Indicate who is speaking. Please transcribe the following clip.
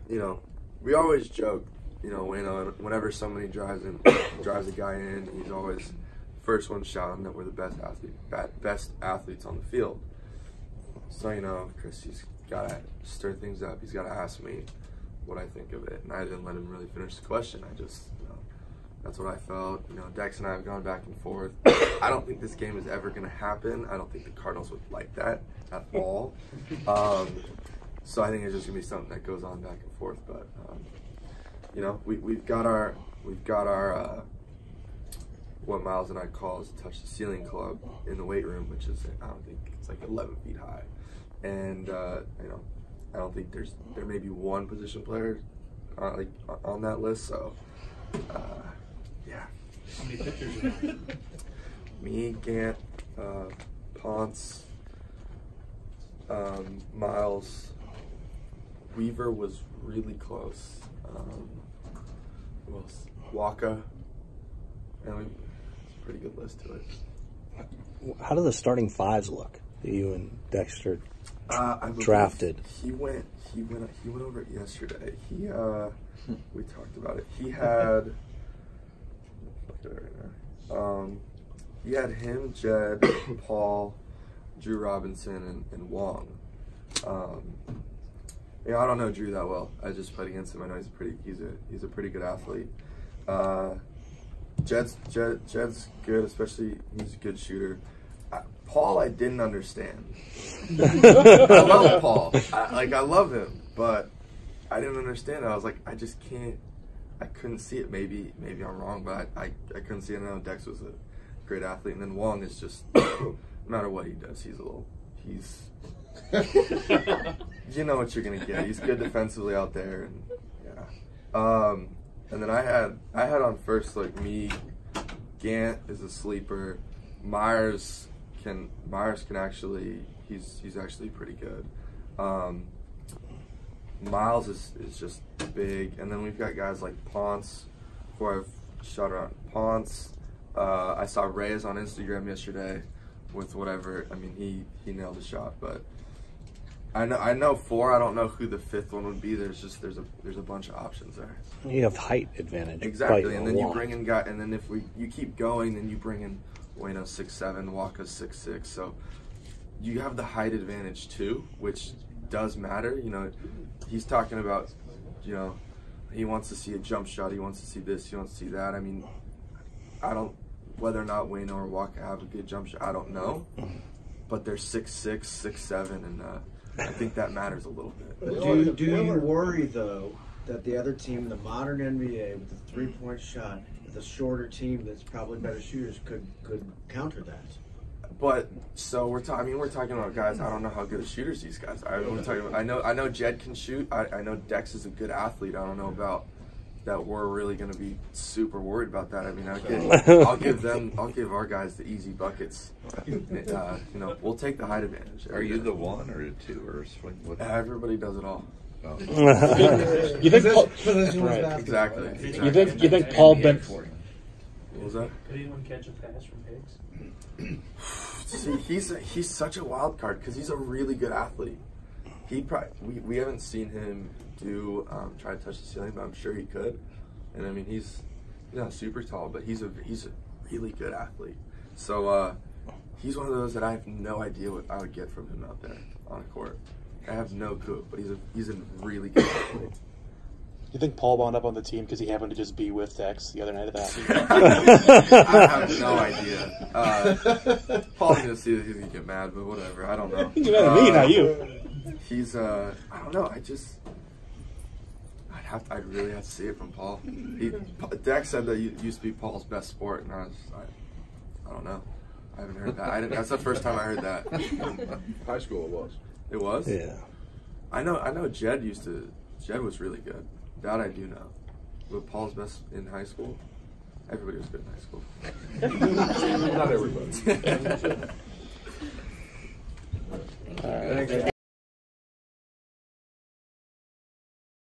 Speaker 1: you know, we always joke, you know, whenever somebody drives a guy in, he's always first one shouting that we're the best athletes on the field. So, you know, Chris, he's got to stir things up. He's got to ask me what I think of it. And I didn't let him really finish the question. I just, you know, that's what I felt. You know, Dex and I have gone back and forth. I don't think this game is ever going to happen. I don't think the Cardinals would like that at all. So I think it's just going to be something that goes on back and forth. But, you know, we've got our what Miles and I call is a touch the ceiling club in the weight room, which is, I don't think it's like 11 feet high. And, you know, I don't think there may be one position player like on that list. So, yeah.
Speaker 2: How many pitchers are there?
Speaker 1: Me, Gant, Ponce, Miles. Weaver was really close. Who else? Waka. And it's a pretty good list to it.
Speaker 3: How do the starting fives look that you and Dexter drafted?
Speaker 1: He went over it yesterday. We talked about it. He had he had him, Jed, Paul, Drew Robinson, and Wong. Yeah, I don't know Drew that well. I just played against him. I know he's a pretty good athlete. Jed's good, especially he's a good shooter. Paul, I didn't understand. I love Paul. I love him, but I didn't understand it. I was like, I just can't. I couldn't see it. Maybe I'm wrong, but I couldn't see it. I know Dex was a great athlete, and then Wong is just no matter what he does, he's you know what you're gonna get. He's good defensively out there, and yeah. And then I had on first, like, me. Gant is a sleeper. Myers can actually he's actually pretty good. Miles is just big, and then we've got guys like Ponce, who I've shot around. Ponce. I saw Reyes on Instagram yesterday with whatever. I mean, he nailed the shot, but I know four. I don't know who the fifth one would be. There's a bunch of options there.
Speaker 3: You have height advantage.
Speaker 1: Exactly, and then you bring in guy, and then if you keep going, then you bring in 6'7", Waka's 6'6", so you have the height advantage too, which does matter. You know, he's talking about, you know, he wants to see a jump shot, he wants to see this, he wants to see that. I mean, whether or not Wayno or Waka have a good jump shot, I don't know, but they're 6'6", 6'7", and I think that matters a little bit.
Speaker 4: Do you worry though that the other team, the modern NBA, with the three-point shot, with a shorter team that's probably better shooters, could counter that?
Speaker 1: But so we're talking about guys. I don't know how good of shooters these guys are. We're talking about, I know Jed can shoot. I know Dex is a good athlete. I don't know about that. We're really going to be super worried about that. I mean, I'll give our guys the easy buckets. You know, we'll take the height advantage.
Speaker 5: Are you the one or the two or swing?
Speaker 1: Everybody does it all.
Speaker 5: Oh.
Speaker 3: You think Paul,
Speaker 4: right.
Speaker 1: Exactly.
Speaker 3: You think Paul bent
Speaker 1: What was that?
Speaker 2: Could anyone catch a pass from Higgs?
Speaker 1: See, he's such a wild card because he's a really good athlete. We haven't seen him try to touch the ceiling, but I'm sure he could. And I mean, he's not super tall, but he's a really good athlete. So he's one of those that I have no idea what I would get from him out there on a court. I have no clue, but he's a really good athlete.
Speaker 6: You think Paul wound up on the team because he happened to just be with Dex the other night of that?
Speaker 1: I have no idea. Paul's gonna see that he's gonna get mad, but whatever. I don't know.
Speaker 3: You're mad at me, not you.
Speaker 1: He's I don't know. I'd really have to see it from Paul. Dex said that it used to be Paul's best sport, and I don't know. I haven't heard that. That's the first time I heard that.
Speaker 5: High school it was.
Speaker 1: It was?
Speaker 3: Yeah.
Speaker 1: I know Jed was really good. That I do know. But Paul's best in high school? Everybody was good in high school.
Speaker 5: Not everybody.
Speaker 3: All right.